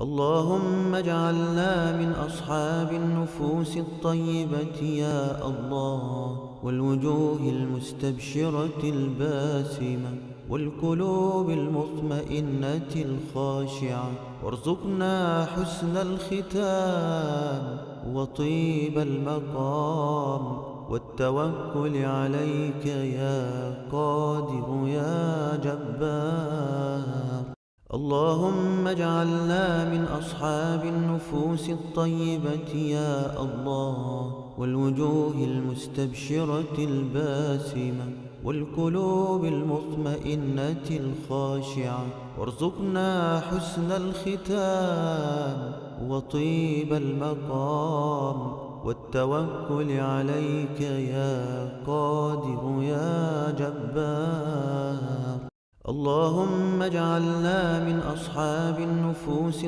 اللهم اجعلنا من أصحاب النفوس الطيبة يا الله، والوجوه المستبشرة الباسمة، والقلوب المطمئنة الخاشعة، وارزقنا حسن الختام وطيب المقام والتوكل عليك يا قادر يا جبار. اللهم اجعلنا من أصحاب النفوس الطيبة يا الله، والوجوه المستبشرة الباسمة، والقلوب المطمئنة الخاشعة، وارزقنا حسن الختام وطيب المقام والتوكل عليك يا قادر يا جبار. اللهم اجعلنا من أصحاب النفوس